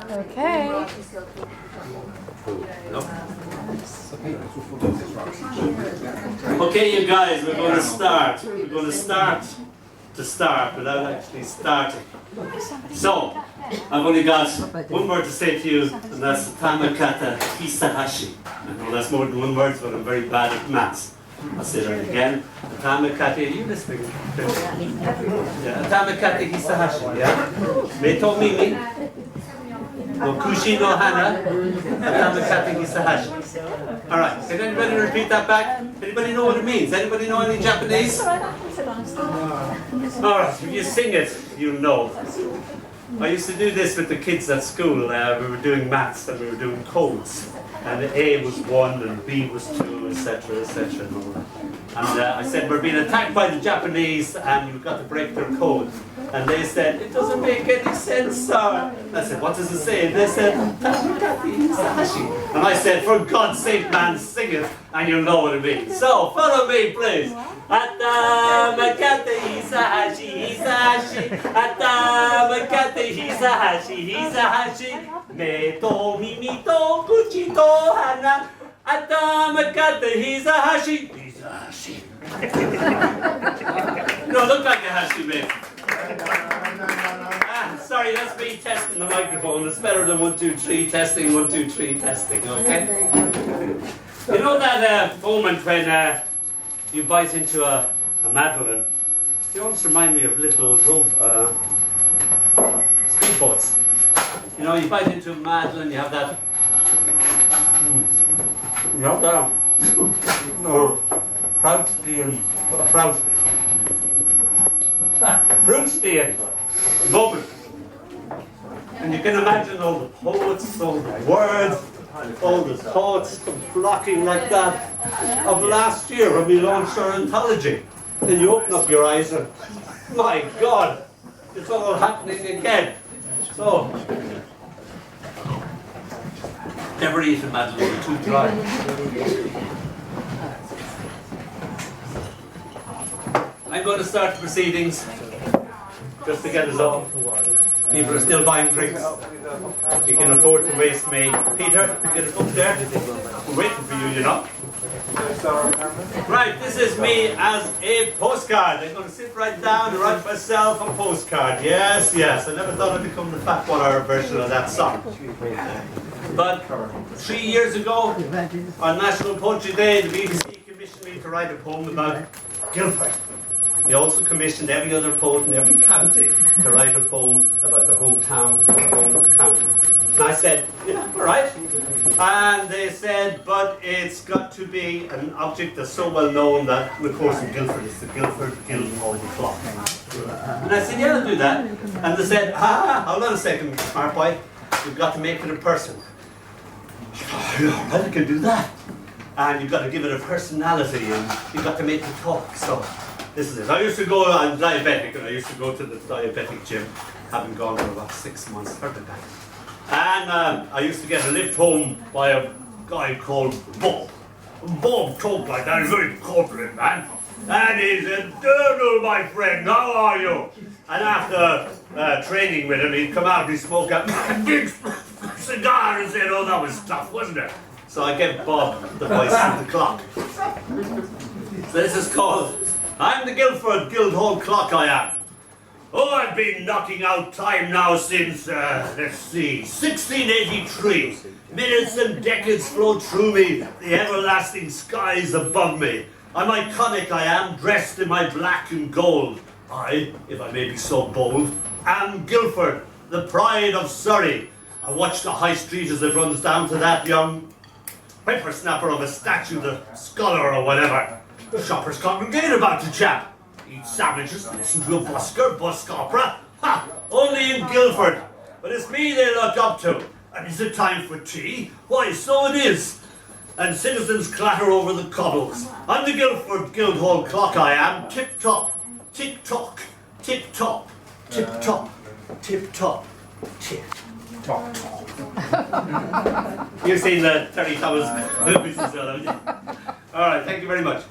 Okay. No? Okay, you guys, we're going to start. We're going to start without actually starting. So, I've only got one word to say to you, and that's Tamakata Hisahashi. I know that's more than one word, but I'm very bad at maths. I'll say that again. Tamakata, are you listening? Yeah, Tamakata Hisahashi, yeah? Meito Mimi, no Kushi no Hana, Tamakata Hisahashi. Alright, can anybody repeat that back? Anybody know what it means? Anybody know any Japanese? Alright, if you sing it, you'll know. I used to do this with the kids at school. We were doing maths and we were doing codes. And A was 1 and B was 2, etc., etc. and all that. And I said, we're being attacked by the Japanese and you've got to break their code. And they said, it doesn't make any sense, sir. I said, what does it say? And they said, Tamakati Hisahashi. And I said, for God's sake, man, sing it and you'll know what it means. So, follow me, please. Tamakata Hisahashi, Hisahashi. Tamakata Hisahashi, Hisahashi. Me to mimi to kuchi to hana. Tamakata Hisahashi, Hisahashi. No, look like a hashi, mate. Sorry, that's me testing the microphone. It's better than 1, 2, 3 testing, 1, 2, 3 testing, okay? You know that moment when you bite into a madeleine? You always remind me of little speedboats. You know, you bite into a madeleine, you have that. You have that. No, Fruitstein moment. And you can imagine all the poets, all the words, all the thoughts come flocking like that of last year when we launched our anthology. Then you open up your eyes and, my God, it's all happening again. So, never eat a madeleine, too dry. I'm going to start the proceedings, just to get us all. People are still buying drinks. You can afford to waste me. Peter, get us up there. We're waiting for you, you know. Right, this is me as a postcard. I'm going to sit right down and write myself a postcard. Yes, yes. I never thought I'd become the Fat Water version of that song. But 3 years ago, on National Poetry Day, the BBC commissioned me to write a poem about Guildford. They also commissioned every other poet in every county to write a poem about their hometown, their home county. And I said, yeah, all right. And they said, but it's got to be an object that's so well known that, of course, in Guildford, it's the Guildford Guildhall clock. And I said, yeah, I'll do that. And they said, hold on a second, smart boy, you've got to make it a person. I can do that. And you've got to give it a personality, and you've got to make it talk. So this is it. I used to go, I'm diabetic, and I used to go to the diabetic gym. Haven't gone for about 6 months, heard of that. And I used to get a lift home by a guy called Bob. Bob talked like that, he's very corporate, man. And he said, Dónall, my friend, how are you? And after training with him, he'd come out and he'd smoke a big cigar and said, oh, that was tough, wasn't it? So I gave Bob the voice of the clock. So this is called, I'm the Guildford Guildhall clock, I am. Oh, I've been knocking out time now since, let's see, 1683. Minutes and decades flow through me, the everlasting skies above me. I'm iconic, I am, dressed in my black and gold. I, if I may be so bold, am Guildford, the pride of Surrey. I watch the high street as it runs down to that young whippersnapper of a statue, the scholar or whatever. The shoppers congregate about the chap. Eat sandwiches and listen to a busk opera. Ha! Only in Guildford. But it's me they look up to. And is it time for tea? Why, so it is. And citizens clatter over the cobbles. I'm the Guildford Guildhall clock, I am. Tip-top, tick-tock, tip-top, tip-top, tip-top, tip-top. You've seen the Terry Thomas movies as well, haven't you? All right, thank you very much.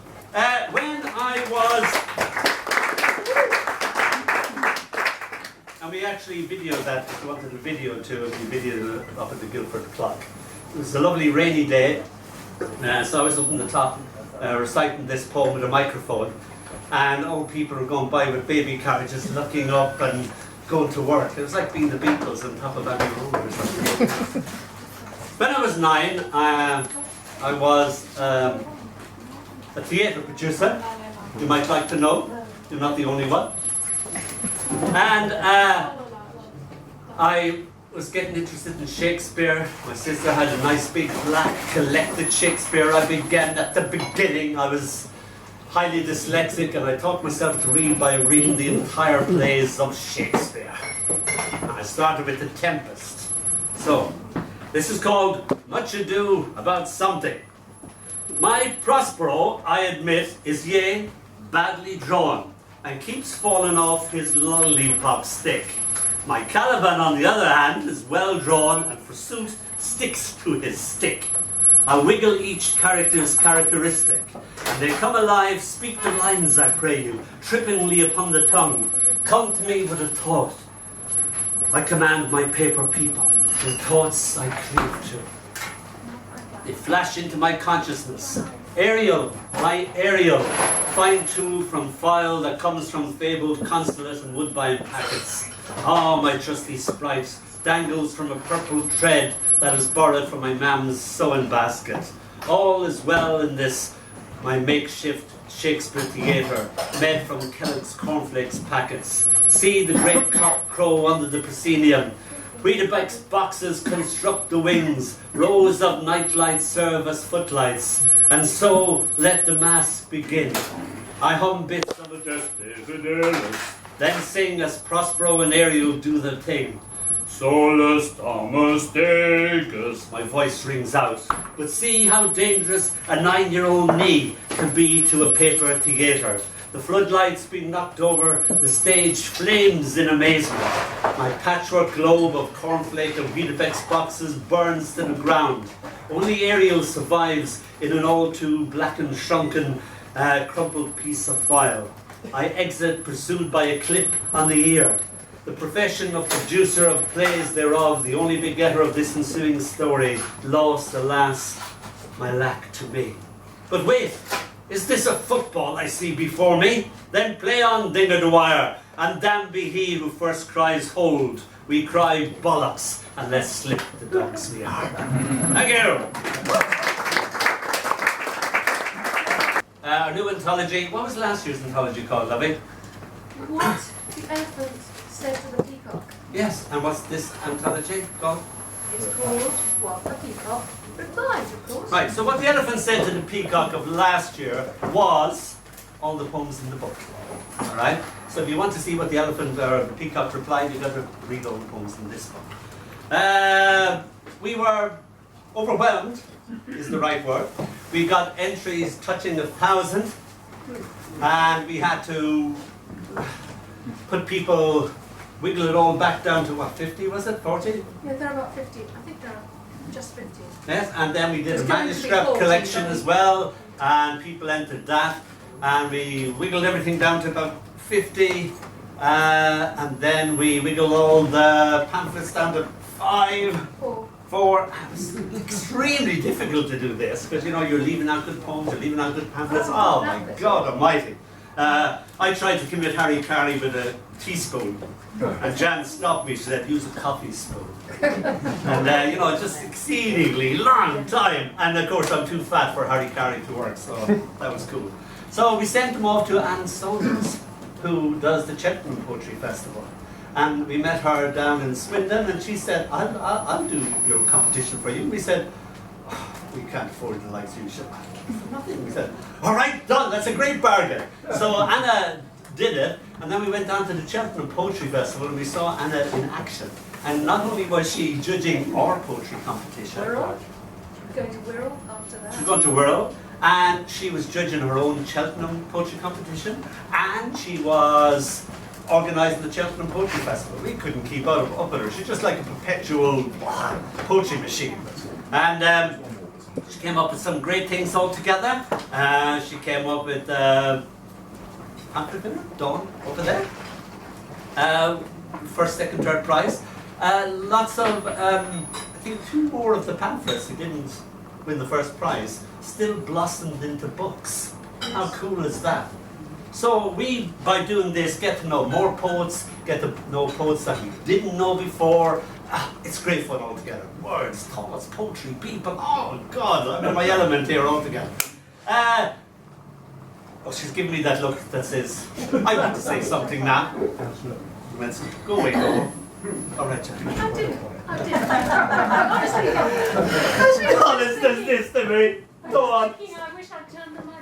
And we actually videoed that. If you wanted a video too, we videoed it up at the Guildford clock. It was a lovely rainy day, so I was up on the top reciting this poem with a microphone, and old people were going by with baby carriages looking up and going to work. It was like being the Beatles on top of Abbey Road or something. When I was 9, I was a theatre producer, you might like to know. You're not the only one. And I was getting interested in Shakespeare. My sister had a nice big black collected Shakespeare. I began at the beginning. I was highly dyslexic and I taught myself to read by reading the entire plays of Shakespeare. And I started with The Tempest. So, this is called Much Ado About Something. My Prospero, I admit, is yea, badly drawn, and keeps falling off his lollipop stick. My Caliban, on the other hand, is well drawn and forsooth sticks to his stick. I wiggle each character's characteristic, and they come alive. Speak the lines, I pray you, trippingly upon the tongue. Come to me with a thought. I command my paper people, and thoughts I cleave to. They flash into my consciousness. Ariel, my Ariel, fine tool from file that comes from fabled consulate and woodbine packets. Ah, my trusty sprite dangles from a purple thread that is borrowed from my mam's sewing basket. All is well in this, my makeshift Shakespeare theatre, made from Kellogg's cornflakes packets. See the great cock crow under the proscenium. Weetabix boxes construct the wings, rows of nightlights serve as footlights, and so let the mass begin. I hum bits of a Dusty Fidelis, then sing as Prospero and Ariel do their thing. Solus Thomas Degas, my voice rings out. But see how dangerous a 9-year-old knee can be to a paper theatre. The floodlights being knocked over, the stage flames in amazement. My patchwork globe of cornflake and Weetabix boxes burns to the ground. Only Ariel survives in an all too black and shrunken, crumpled piece of file. I exit pursued by a clip on the ear. The profession of producer of plays thereof, the only begetter of this ensuing story, lost, alas, my lack to me. But wait! Is this a football I see before me? Then play on, Dinger Dwyer, and damn be he who first cries hold. We cry bollocks, and let's slip the dogs we are. Thank you. Our new anthology. What was last year's anthology called, Lovey? What the elephant said to the peacock. Yes, and what's this anthology called? It's called What the Peacock Replied, of course. Right, so what the elephant said to the peacock of last year was all the poems in the book. Alright? So if you want to see what the elephant or the peacock replied, you've got to read all the poems in this book. We were overwhelmed, is the right word. We got entries touching 1,000, and we had to put people, wiggle it all back down to what, 50 was it, 40? Yeah, they're about 50. I think they're just 50. Yes, and then we did It's a going to be manuscript 40, collection though. as well, and people entered that, and we wiggled everything down to about 50, and then we wiggled all the pamphlets down to 5. 4. It was extremely difficult to do this, because you know, you're leaving out good poems, you're leaving out good pamphlets. Oh my God almighty. I tried to commit Harry Carey with a teaspoon, and Jan stopped me. She said, use a coffee spoon. And you know, just exceedingly long time. And of course, I'm too fat for Harry Carey to work, so that was cool. So we sent them off to Anne Saunders, who does the Cheltenham Poetry Festival. And we met her down in Swindon, and she said, I'll do your competition for you. We said, oh, we can't afford the likes of you. She said, nothing. We said, all right, done, that's a great bargain. So Anna did it, and then we went down to the Cheltenham Poetry Festival, and we saw Anna in action. And not only was she judging our poetry competition, Wirral. Going to Wirral after that. she was going to Wirral, and she was judging her own Cheltenham Poetry competition, and she was organising the Cheltenham Poetry Festival. We couldn't keep up with her. She's just like a perpetual poetry machine. And she came up with some great things altogether. She came up with pamphlet winner, Dawn, over there. first, second, third prize. Lots of, I think 2 more of the pamphlets who didn't win the first prize still blossomed into books. How cool is that? So we, by doing this, get to know more poets, get to know poets that we didn't know before. It's great fun altogether. Words, thoughts, poetry, people. Oh God, I'm in my element here altogether. Oh, she's giving me that look that says, I want to say something now. Go away, go. All right, Jack. I did. Honestly, Collins does this to me. Go on. I wish I'd turned the mic